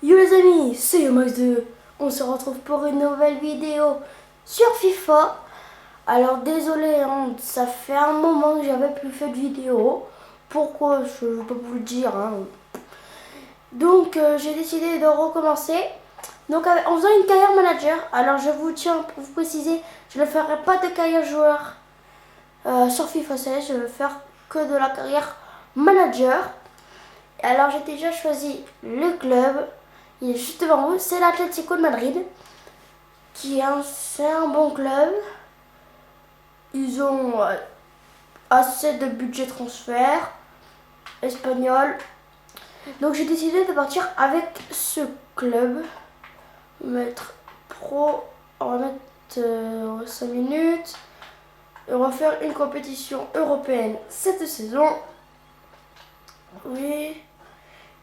Yo les amis, c'est Max2. On se retrouve pour une nouvelle vidéo sur FIFA. Alors désolé, hein, ça fait un moment que j'avais plus fait de vidéo. Pourquoi, je ne peux pas vous le dire. Donc j'ai décidé de recommencer. Donc en faisant une carrière manager. Alors je vous tiens pour vous préciser, je ne ferai pas de carrière joueur sur FIFA 16. Je vais faire que de la carrière manager. Alors j'ai déjà choisi le club. Il est juste devant vous, c'est l'Atlético de Madrid, c'est un bon club. Ils ont assez de budget transfert espagnol. Donc j'ai décidé de partir avec ce club. Mettre pro, on va mettre 5 minutes. Et on va faire une compétition européenne cette saison. Oui.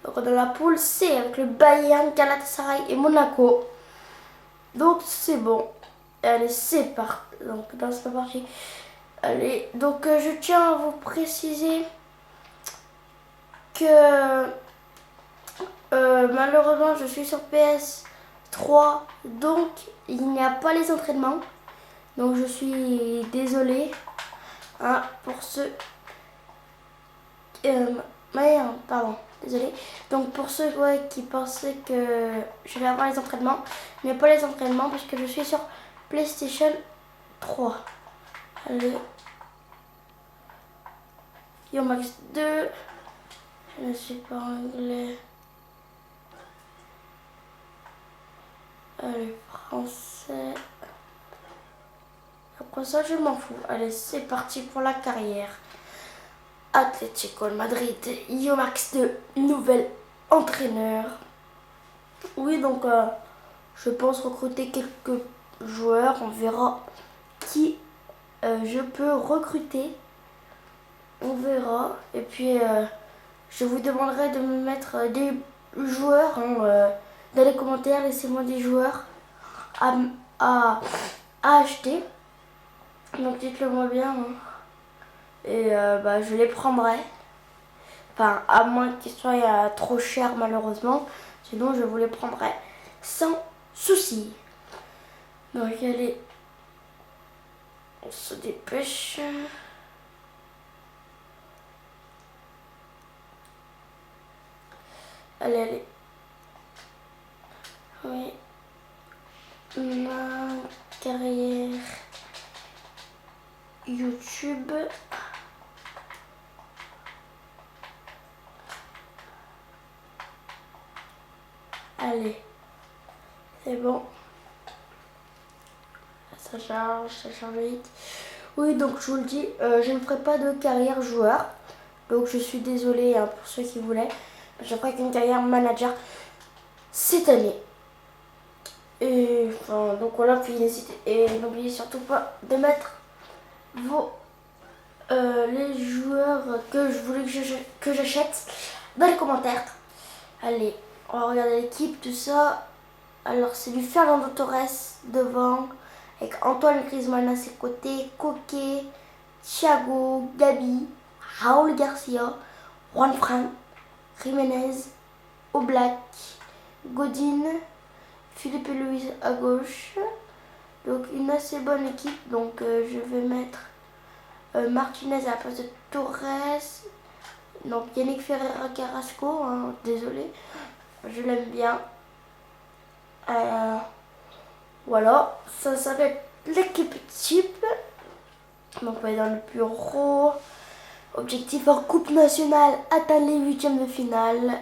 Donc on a la poule C avec le Bayern, Galatasaray et Monaco. Donc c'est bon. Allez, c'est parti. Donc dans cette partie. Allez, donc je tiens à vous préciser que malheureusement je suis sur PS3, donc il n'y a pas les entraînements. Donc je suis désolée pour ceux. Pardon, désolé. Donc pour ceux qui pensaient que je vais avoir les entraînements, il n'y a pas les entraînements parce que je suis sur PlayStation 3. Allez. Yo Max 2. Je ne suis pas anglais. Allez, français. Après ça, je m'en fous. Allez, c'est parti pour la carrière. Atlético de Madrid, Yo Max 2, nouvel entraîneur. Oui, donc je pense recruter quelques joueurs. On verra qui je peux recruter. On verra. Et puis, je vous demanderai de me mettre des joueurs dans les commentaires. Laissez-moi des joueurs à acheter. Donc dites-le moi bien. Et je les prendrai. Enfin, à moins qu'ils soient trop chers malheureusement. Sinon, je vous les prendrai sans souci. Donc allez, on se dépêche. Allez, allez. Oui. Ma carrière YouTube. Allez. C'est bon. Ça charge vite. Oui, donc je vous le dis, je ne ferai pas de carrière joueur. Donc je suis désolée pour ceux qui voulaient. Je ferai qu'une carrière manager cette année. Et enfin, donc voilà, puis n'oubliez surtout pas de mettre les joueurs que je voulais que j'achète dans les commentaires. Allez, on va regarder l'équipe, tout ça. Alors c'est du Fernando Torres devant, avec Antoine Griezmann à ses côtés, Koke, Thiago, Gabi, Raúl Garcia, Juan Fran, Jiménez, Oblak, Godin, Philippe et Luis à gauche. Donc une assez bonne équipe. Donc je vais mettre Martinez à la place de Torres. Donc Yannick Ferreira Carrasco, désolé, je l'aime bien. Voilà, ça s'appelle l'équipe type. Donc on va dans le bureau. Objectif en coupe nationale, atteindre les huitièmes de finale.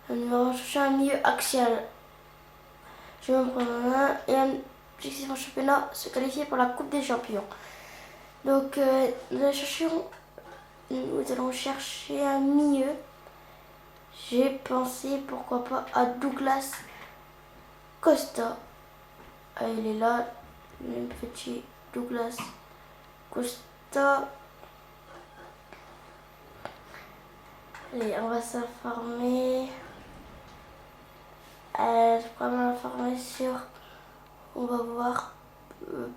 On va chercher un milieu axial. Je vais en prendre un. Et un objectif en championnat, se qualifier pour la Coupe des Champions. Donc nous allons chercher un milieu. J'ai pensé pourquoi pas à Douglas Costa. Ah, il est là, le petit Douglas Costa. Allez, on va s'informer. Je vais m'informer sur. On va voir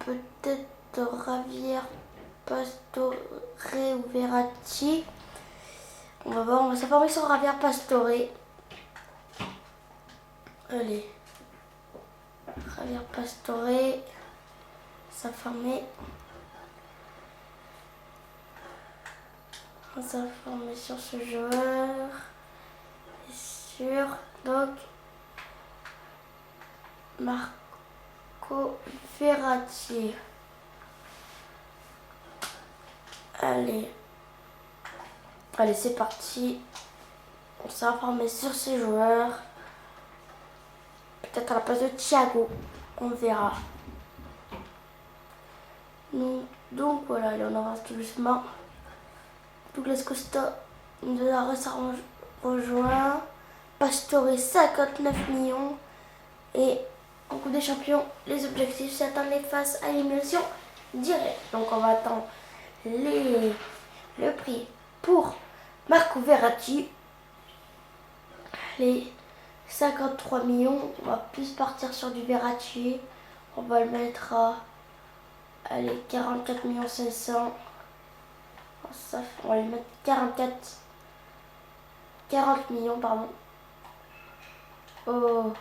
peut-être Javier Pastore ou Verratti. On va voir, on va s'informer sur Javier Pastore. Allez. Javier Pastore. Ça formé. On s'informer sur ce joueur. Et sur donc Marco Verratti. Allez. Allez, c'est parti. On s'est informé sur ces joueurs. Peut-être à la place de Thiago. On verra. Donc voilà, allez, on avance tout doucement. Douglas Costa de la rejoint. Pastore 59 millions. Et en Coupe des Champions, les objectifs, c'est atteindre les phases à élimination directe. Donc on va attendre le prix pour Marco Verratti. Les 53 millions, on va plus partir sur du Verratti. On va le mettre à allez, 44 millions 500. On va lui mettre 40 millions, pardon. Oh,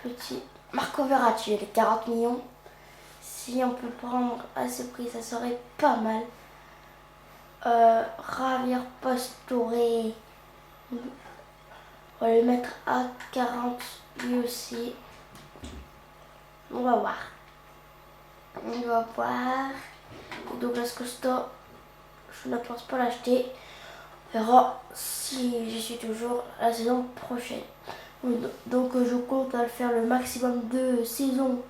petit Marco Verratti, les 40 millions. Si on peut prendre à ce prix, ça serait pas mal. Javier Pastore, on va le mettre à 40 lui aussi. On va voir. Douglas Costa, je ne pense pas l'acheter. On verra si je suis toujours la saison prochaine. Donc je compte à faire le maximum de saisons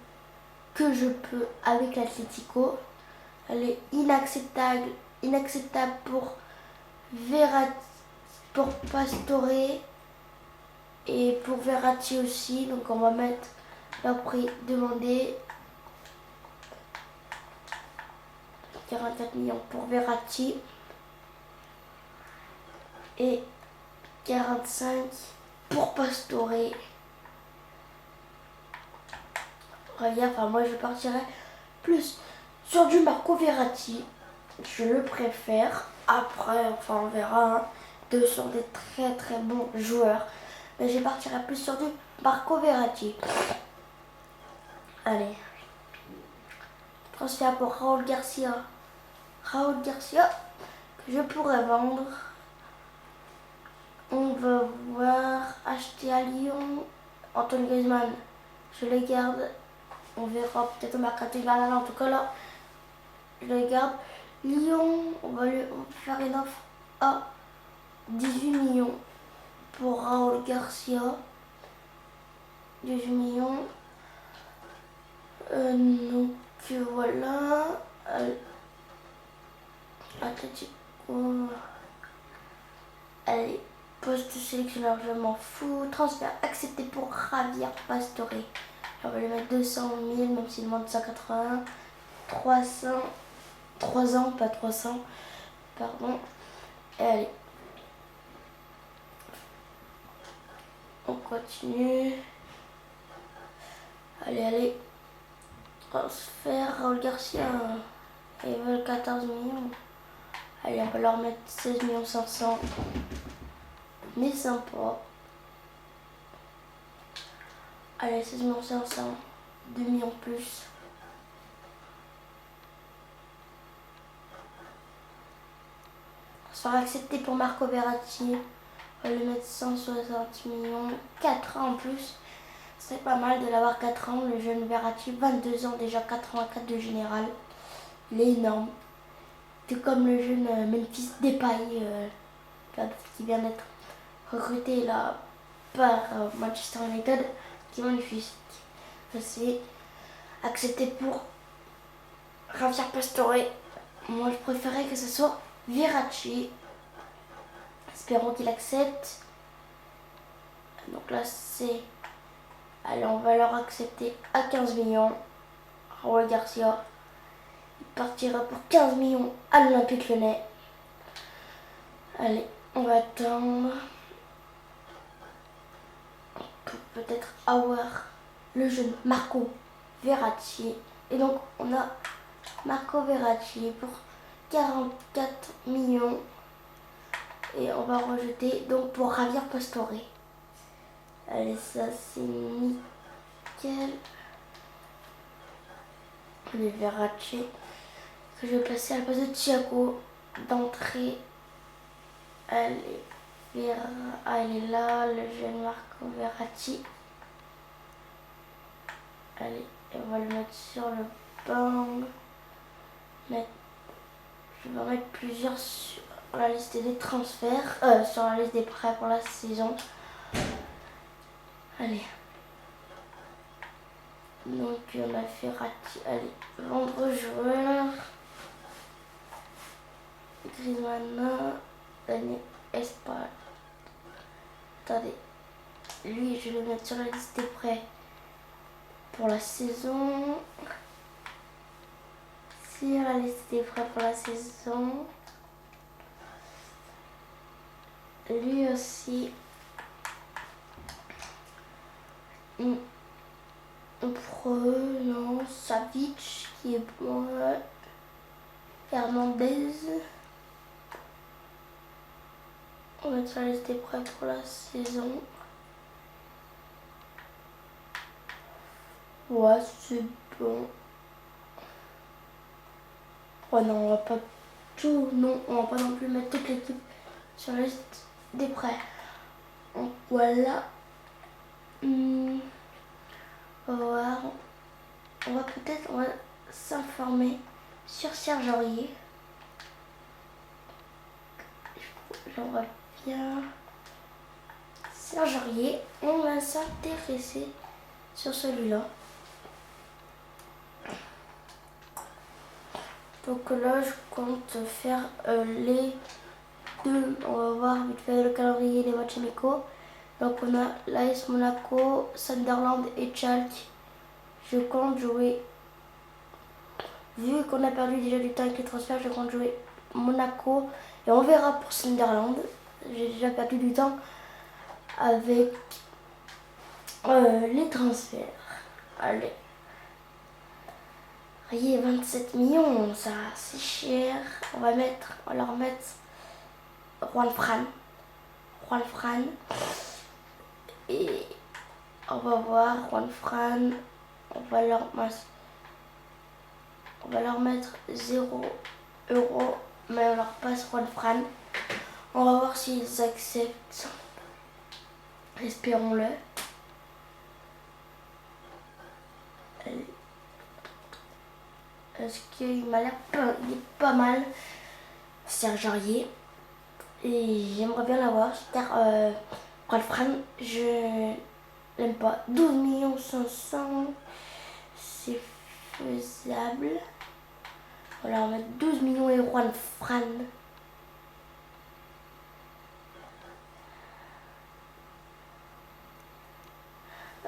que je peux avec l'Atlético. Elle est inacceptable pour Verratti, pour Pastore et pour Verratti aussi. Donc on va mettre leur prix demandé. 44 millions pour Verratti et 45 pour Pastore. Regarde, enfin moi je partirais plus sur du Marco Verratti. Je le préfère. Après, enfin on verra. Hein. Deux sont des très très bons joueurs. Mais je partirais plus sur du Marco Verratti. Allez. Transfert pour Raúl Garcia. Raúl Garcia que je pourrais vendre. On va voir acheter à Lyon. Antoine Griezmann, je le garde. On verra peut-être au mercato hivernal. En tout cas là, je le garde. Lyon, on va faire une offre à 18 millions pour Raúl Garcia. 18 millions. Donc voilà. Atlético. Allez, poste de sélectionneur, je m'en fous. Transfert accepté pour Javier Pastore. On va lui mettre 200 000, même s'il demande 180. 3 ans, pas 300. Pardon. Et allez. On continue. Allez. Transfert, Raúl Garcia. Ils veulent 14 millions. Allez, on va leur mettre 16 500 000. Mais sympa. Allez, 16 500 000. 2 millions plus. Sera accepté pour Marco Verratti. On va lui mettre 160 millions. 4 ans en plus. C'est pas mal de l'avoir 4 ans. Le jeune Verratti, 22 ans déjà, 84 de général. Il est énorme. Tout comme le jeune Memphis Depay qui vient d'être recruté là par Manchester United, qui est magnifique. C'est accepté pour Javier Pastore. Moi je préférais que ce soit Verratti. Espérons qu'il accepte. Donc là c'est... Allez, on va leur accepter à 15 millions. Raúl Garcia. Il partira pour 15 millions à l'Olympique Lyonnais. Allez, on va attendre. Pour peut-être avoir le jeune Marco Verratti. Et donc on a Marco Verratti pour 44 millions. Et on va rejeter donc pour Javier Pastore. Allez, ça c'est nickel. Les Verratti que je vais passer à la place de Thiago d'entrée. Allez, elle est là, le jeune Marco Verratti. Allez, on va le mettre sur le banc. Je vais en mettre plusieurs sur la liste des transferts, sur la liste des prêts pour la saison. Allez. Donc on a Verratti. Allez, vendre joueur. Griezmann, Daniel Espal. Attendez. Lui, je vais le mettre sur la liste des prêts pour la saison. Sur la liste des prêts pour la saison. Lui aussi. Non, Savic qui est bon. Hernandez. On va mettre sur la liste des prêts pour la saison. Ouais, c'est bon. Oh non, on va pas tout. Non, on va pas non plus mettre toute l'équipe sur la liste des prêts. Donc voilà. On va voir. On va s'informer sur Serge Aurier. J'aimerais bien. Serge Aurier, on va s'intéresser sur celui-là. Donc là, je compte faire les deux. On va voir vite fait le calendrier des matchs amicaux. Donc on a l'AS Monaco, Sunderland et Schalke. Je compte jouer, vu qu'on a perdu déjà du temps avec les transferts, je compte jouer Monaco. Et on verra pour Sunderland. J'ai déjà perdu du temps avec les transferts. Allez. Voyez, 27 millions, ça c'est cher. On va leur mettre Juan Fran. Et on va voir Juan Fran. On va leur mettre 0 €. Mais on leur passe Juan Fran. On va voir s'ils acceptent. Espérons-le. Parce qu'il m'a l'air il est pas mal, Serge Aurier. Et j'aimerais bien l'avoir. Juan Fran, je l'aime pas. 12 500 000, c'est faisable. On va leur mettre 12 millions et Juan Fran.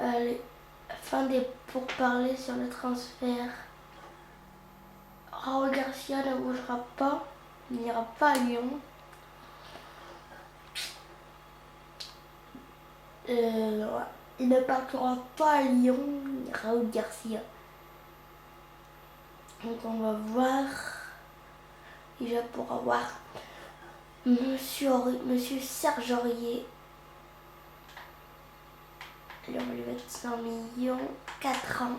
Allez, fin des pourparlers sur le transfert. Raúl Garcia ne bougera pas, il n'ira pas à Lyon. Il ne partira pas à Lyon, Raúl Garcia. Donc on va voir. Déjà pour avoir Monsieur Serge Aurier. Allez, on va lui mettre 100 millions, 4 ans.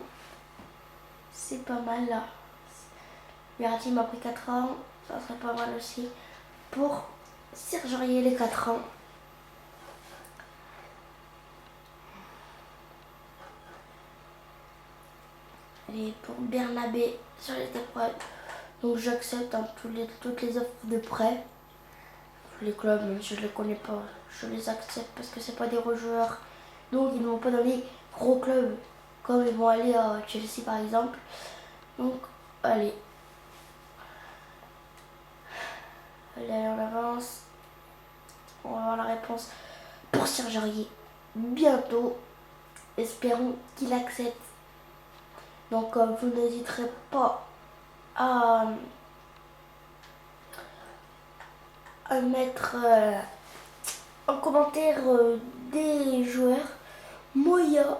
C'est pas mal là. Verratti m'a pris 4 ans, ça serait pas mal aussi pour Serge Aurier les 4 ans. Et pour Bernabé sur les épreuves, donc j'accepte toutes les offres de prêt. Les clubs, même si je les connais pas, je les accepte parce que c'est pas des gros joueurs. Donc ils ne vont pas dans les gros clubs comme ils vont aller à Chelsea par exemple. Donc allez. Allez, on avance. On va avoir la réponse pour Serge Aurier bientôt. Espérons qu'il accepte. Donc vous n'hésiterez pas à mettre en commentaire des joueurs. Moya,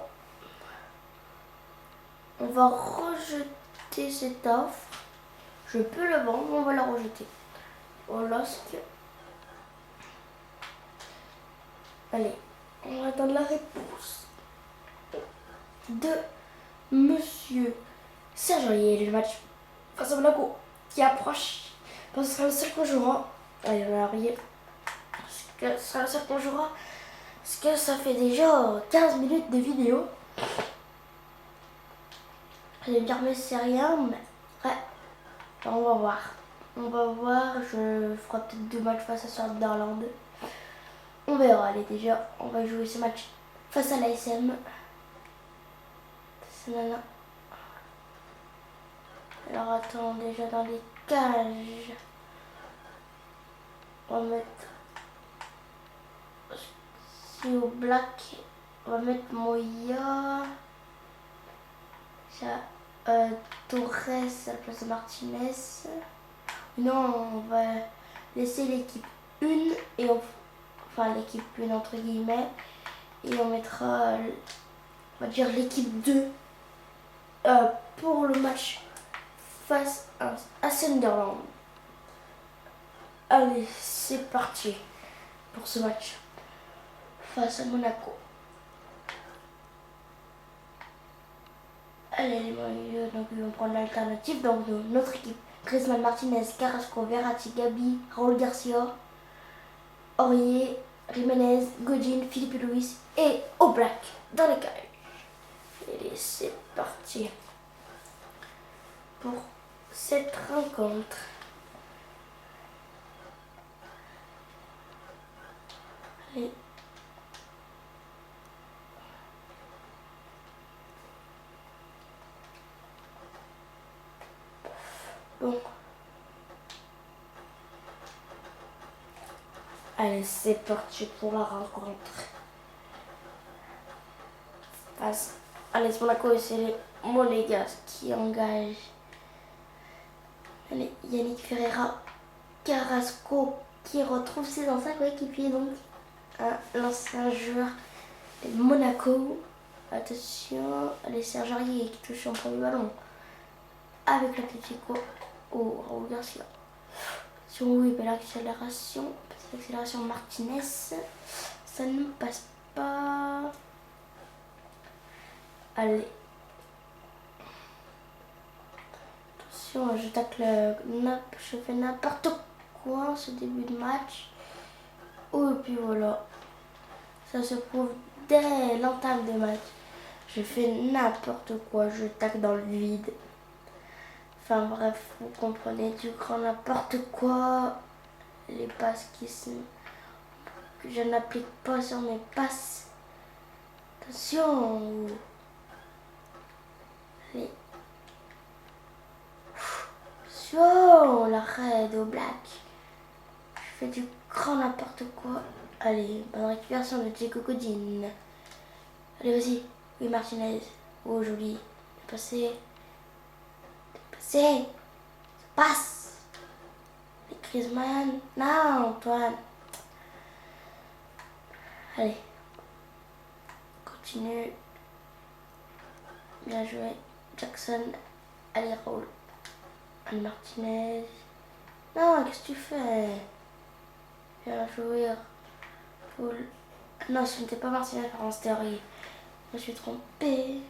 on va rejeter cette offre. Je peux le vendre, on va la rejeter. Au LOSC. Allez, On va attendre la réponse de Monsieur Serge Aurier. Le match face à Monaco qui approche. Parce que ce sera le seul qu'on jouera. Allez, on va arriver. Parce que ce sera le seul qu'on jouera. Parce que ça fait déjà 15 minutes de vidéo. Je vais me dire, mais c'est rien. Mais ouais, on va voir. On va voir. Je ferai peut-être 2 matchs face à Sunderland. On verra. Allez, déjà, on va jouer ce match face à l'ASM. Alors attends, déjà dans les cages, on va mettre si au black, on va mettre Moya, Torres à la place de Martinez. Non, on va laisser l'équipe 1 et enfin l'équipe 1 entre guillemets, et on mettra, on va dire l'équipe 2 pour le match face à Sunderland. Allez, c'est parti pour ce match face à Monaco. Allez, les maillots, donc ils vont prendre l'alternative. Donc notre équipe, Griezmann, Martinez, Carrasco, Verratti, Gabi, Raúl Garcia, Aurier, Jiménez, Godin, Philippe Luis et Oblak dans les cages. Allez, c'est parti pour cette rencontre. Allez. Bon. Allez, c'est parti pour la rencontre. Allez, Monaco, c'est les Monégas qui engagent. Allez, Yannick Ferreira, Carrasco qui retrouve ses anciens coéquipiers, donc l'ancien joueur de Monaco. Attention, allez, Serge Aurier qui touche son premier ballon avec l'Atlético au Raúl Garcia. Sur oui, belle accélération, petite accélération Martinez, ça ne passe pas. Allez. Attention, je tacle, je fais n'importe quoi en ce début de match. Oh, et puis voilà. Ça se prouve dès l'entame de match. Je fais n'importe quoi, je tacle dans le vide. Enfin bref, vous comprenez, du grand n'importe quoi. Les passes que je n'applique pas sur mes passes. Attention. Allez. Attention, l'arrêt de Black. Je fais du grand n'importe quoi. Allez, bonne récupération de Diego Godin. Allez, vas-y. Oui, Martinez. Oh, joli. Passé. Passé. Passe. Et Griezmann. Non, Antoine. Allez. Continue. Bien joué. Jackson. Allez, Raúl. Allez, Martinez. Non, qu'est-ce que tu fais? Bien joué. Raúl. Non, ce n'était pas Martinez, pardon, c'était Aurier. Je me suis trompée.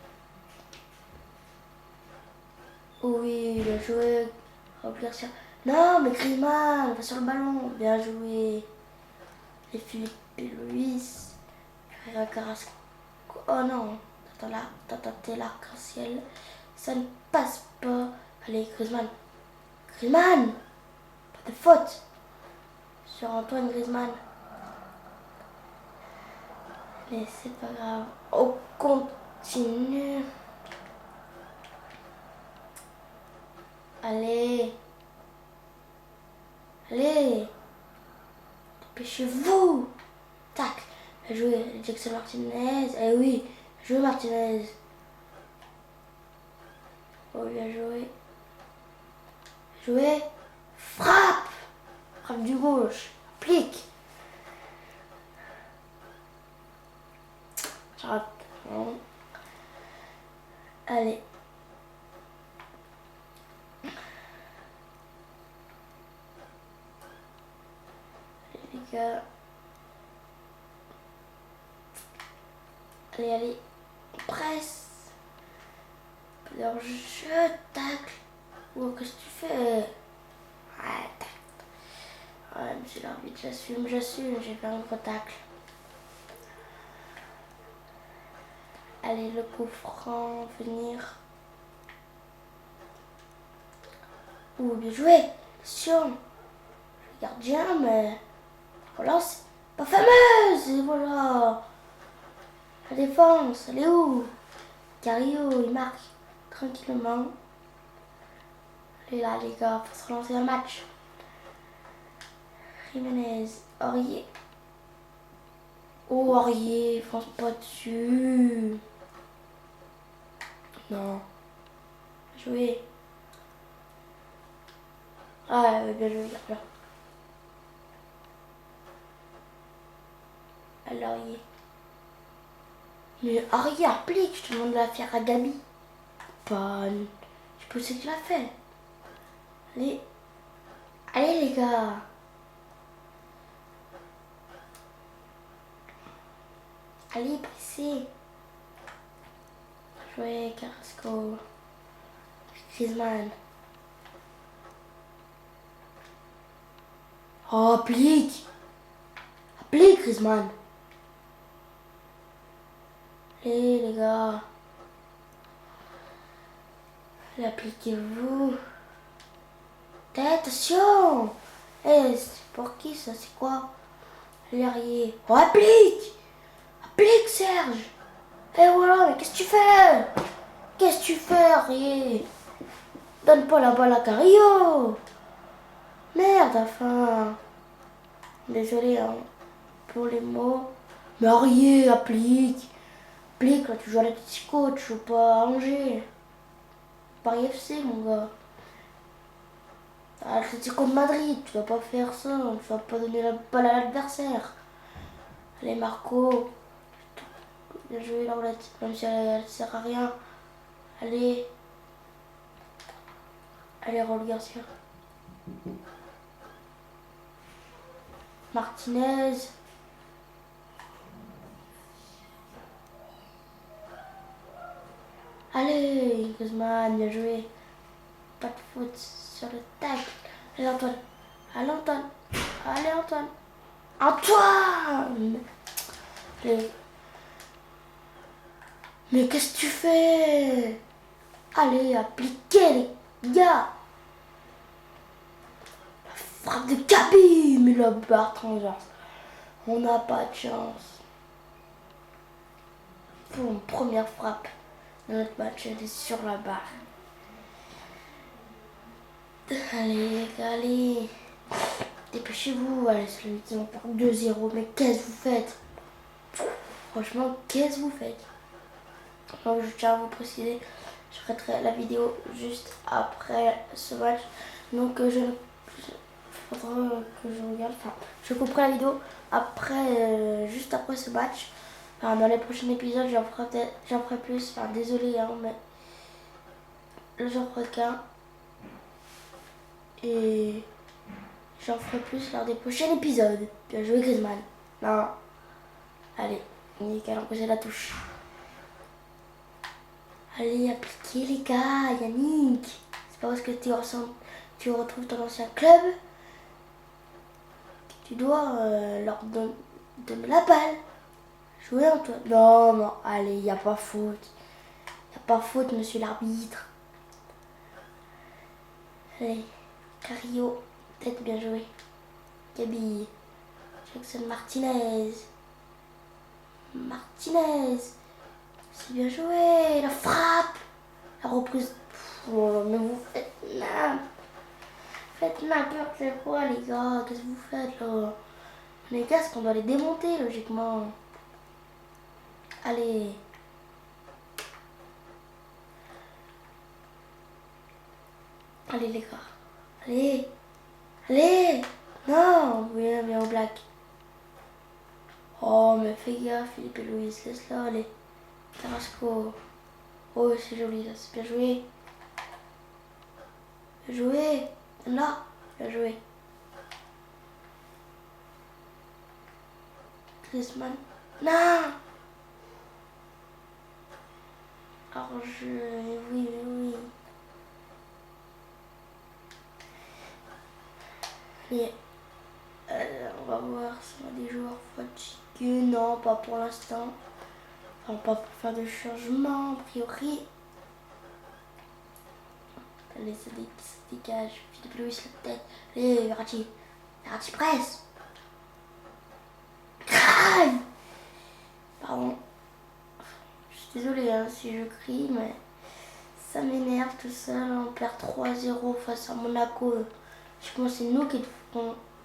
Oh oui, bien joué. Raúl Garcia. Non, mais Griezmann, va sur le ballon. Bien joué. Et Philippe Luis. Carrasco. Oh non. T'as tenté l'arc-en-ciel. Ça ne passe pas. Allez, Griezmann. Griezmann! Pas de faute. Sur Antoine Griezmann. Mais c'est pas grave. On continue. Allez. Allez. Dépêchez-vous. Tac. Bien joué, Jackson Martinez. Eh oui, joué Martinez. Oh, bien joué. Joué. Frappe. Frappe du gauche. Applique. Je rate. Non. Allez. Allez, les gars. Allez, allez. Presse. Alors je tacle. Oh, qu'est-ce que tu fais? Ouais, tacle. Ouais, monsieur l'arbitre, j'assume, j'ai fait un gros tacle. Allez, le coup franc, venir. Ouh, bien joué. Attention. Gardien, mais voilà, c'est pas fameuse. Et voilà. La défense, elle est où? Carillo, il marque tranquillement. Et là, les gars, faut se relancer un match. Jiménez, Aurier. Oh, Aurier, fonce pas dessus. Non. Joué. Ah, bien joué, là. Alors, Aurier. Mais Aurier, applique, je te demande de la faire à Gabi. Pas. Je pensais que tu l'as fait. Allez. Allez, les gars. Allez, pressez. Jouez, Carrasco. Griezmann. Oh, applique. Applique, Griezmann. Allez, les gars. Allez, appliquez-vous. Attention. Eh, c'est pour qui ça? C'est quoi? Allez, Aurier. Oh, applique. Applique, Serge. Et voilà, mais qu'est-ce que tu fais? Qu'est-ce que tu fais, Aurier? Donne pas la balle à Carillo. Merde, enfin. Désolé hein, pour les mots. Mais Aurier, applique. Applique, là, tu joues à l'Atlético, tu joues pas à Angers. Paris FC, mon gars. Atlético de Madrid, tu vas pas faire ça. Tu vas pas donner la balle à l'adversaire. Allez, Marco. Bien joué, la roulette. Même si elle sert à rien. Allez. Allez, Raúl Garcia. Martinez. Allez, Griezmann, bien joué. Pas de faute sur le tacle. Allez, Antoine. Allez, Antoine. Allez, Antoine. Antoine! Allez. Mais qu'est-ce que tu fais? Allez, appliquez, les gars. La frappe de Gabi, mais la barre transverse. On n'a pas de chance. Pour une première frappe de notre match, elle est sur la barre. Allez, les gars, allez. Dépêchez-vous. Allez, c'est le on perd 2-0. Mais qu'est-ce que vous faites? Franchement, qu'est-ce que vous faites? Donc, je tiens à vous préciser, je ferai la vidéo juste après ce match. Donc, faudra que je regarde. Enfin, je couperai la vidéo après, juste après ce match. Enfin, dans les prochains épisodes, j'en ferai plus. Enfin, désolé, hein, mais là, j'en ferai qu'un. Et j'en ferai plus lors des prochains épisodes. Bien joué, Griezmann. Non. Allez, nickel, on pose la touche. Allez, appliquez les gars, Yannick. C'est pas parce que tu retrouves ton ancien club que tu dois leur donner la balle. Jouez Antoine. Non, non, allez, il n'y a pas faute. Il n'y a pas faute, monsieur l'arbitre. Allez, Carillo, tête bien joué. Gabi, Jackson Martinez. Martinez. C'est bien joué. La frappe. La reprise. Oh, mais vous faites n'importe quoi, les gars. Qu'est-ce que vous faites là? Les casques, on doit les démonter logiquement. Allez. Allez, les gars. Allez. Allez. Non. Oui, bien au black. Oh, mais fais gaffe, Philippe et Louise. Laisse-la aller. Carrasco. Oh, c'est joli là. C'est bien joué. Bien joué. Là. Bien joué. Griezmann. Non. Alors oui, oui. Et on va voir si on a des joueurs fatigués. Non, pas pour l'instant. Enfin, pas pour faire de changement, a priori. Allez, ça dégage. Philippe Louis, la tête. Allez, Verratti. Verratti presse. Aïe. Pardon. Je suis désolée hein, si je crie, mais ça m'énerve tout ça. On perd 3-0 face à Monaco. Je pense que c'est nous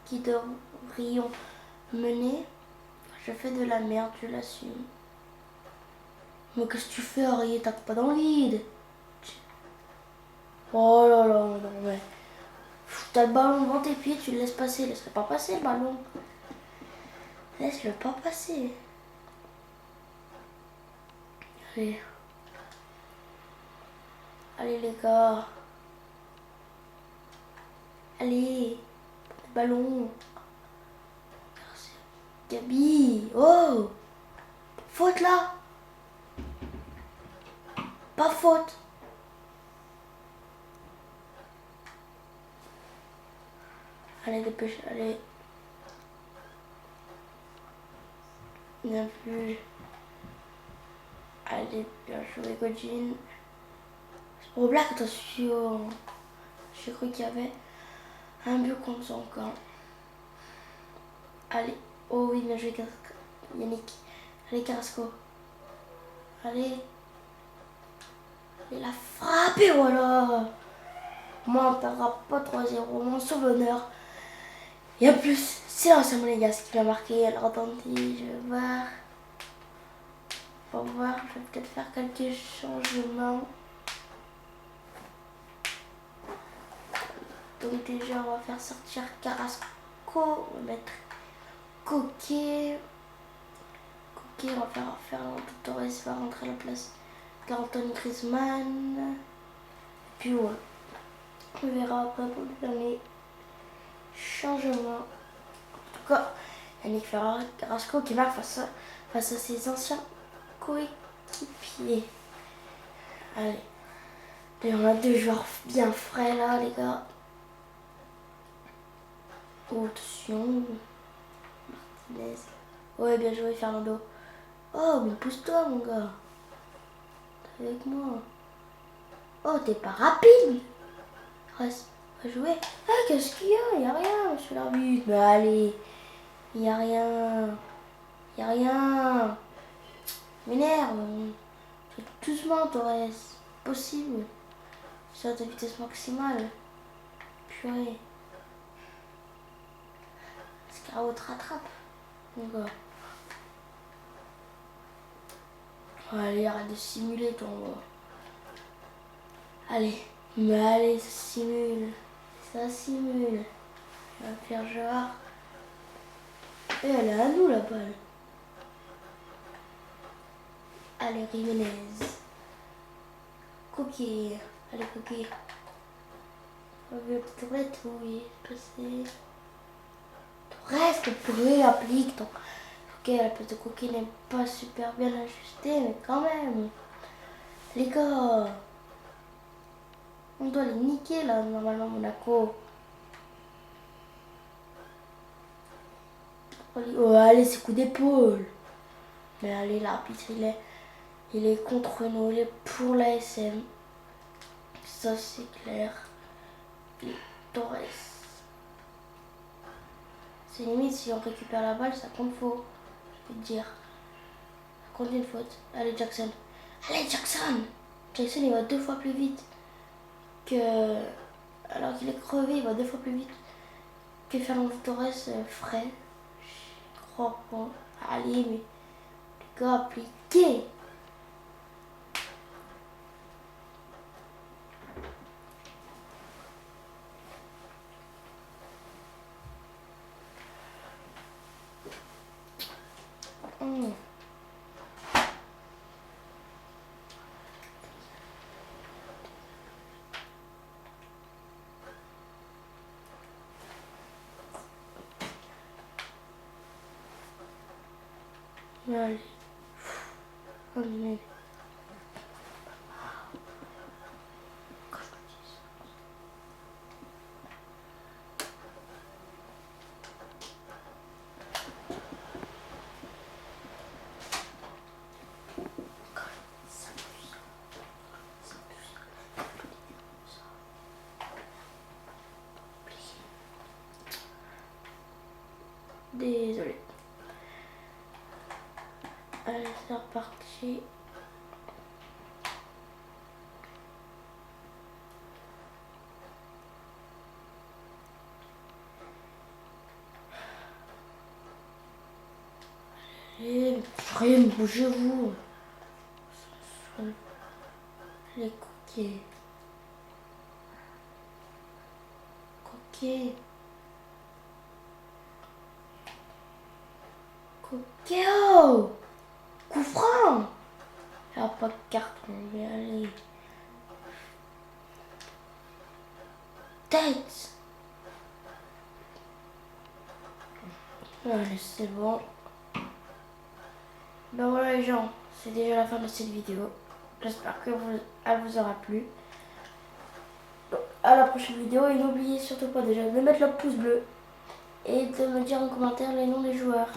qui devrions mener. Je fais de la merde, je l'assume. Mais qu'est-ce que tu fais, Arié? T'as pas dans le vide. Oh là là, non mais. T'as le ballon devant tes pieds, tu le laisses passer. Laisse-le pas passer le ballon. Laisse-le pas passer. Allez. Allez les gars. Allez. Le ballon. Gabi. Oh. Faute là. Pas faute. Allez, dépêche, allez. Bien vu. Allez, bien joué, Godin. Oh, blague, attention. J'ai cru qu'il y avait un but contre son camp. Allez. Oh oui, bien joué, Yannick. Allez, Carrasco. Allez. Il a frappé, voilà. Moi, on ne perdra pas 3-0. On sauve l'honneur. Et en plus, c'est l'ancien Monégasque qui m'a marqué. Alors attendez, je vais voir. On va voir, je vais peut-être faire quelques changements. Donc déjà, on va faire sortir Carrasco. On va mettre Coquet. Coquet, on va faire Torres va rentrer à la place d'Anthony Griezmann. Puis voilà. On verra après pour le dernier changement. En tout cas, Yannick Carrasco qui marque face à ses anciens coéquipiers. Allez. Et on a deux joueurs bien frais là, les gars. Oh, attention. Martinez. Ouais, bien joué, Fernando. Oh, mais pousse-toi, mon gars. T'es avec moi. Oh, t'es pas rapide. Reste, va jouer. Ah, qu'est-ce qu'il y a? Y a rien, monsieur l'arbitre. Mais allez. Y a rien. Y a rien. M'énerve. Doucement, Torres. Possible. Sur de vitesse maximale. Purée. Scarot te rattrape. Mon gars. Allez, arrête de simuler ton gars. Allez. Mais allez, ça simule. Ça simule. On va faire genre. Et elle est à nous la balle. Allez, Jiménez. Coquet. Allez, Coquet. On veut peut-être oui, passer. Reste purée, applique ton. Ok, la place de Coquet n'est pas super bien ajustée, mais quand même. Les gars. On doit les niquer là, normalement, Monaco. Oh, allez, c'est coup d'épaule. Mais allez, l'arbitre, il est contre nous, il est pour la SM. Ça, c'est clair. Et Torres. C'est limite, si on récupère la balle, ça compte faux. Je peux te dire. Ça compte une faute. Allez, Jackson. Allez, Jackson. Jackson, il va 2 fois plus vite que... Alors qu'il est crevé, il va 2 fois plus vite que Fernando Torres frais. Je crois pas. Allez, mais... Les gars, appliquez. Allez. Oh, mais... J'ai... Allez, rien, bougez-vous. Les coquets. Coquet. Coquet. Oh, coup franc. Il n'y a pas de carton. Je vais aller. Tête. Allez, c'est bon. Ben voilà les gens, c'est déjà la fin de cette vidéo. J'espère que elle vous aura plu. Donc, à la prochaine vidéo et n'oubliez surtout pas déjà de mettre le pouce bleu et de me dire en commentaire les noms des joueurs.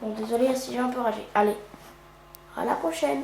Bon désolé si j'ai un peu ragé. Allez, à la prochaine.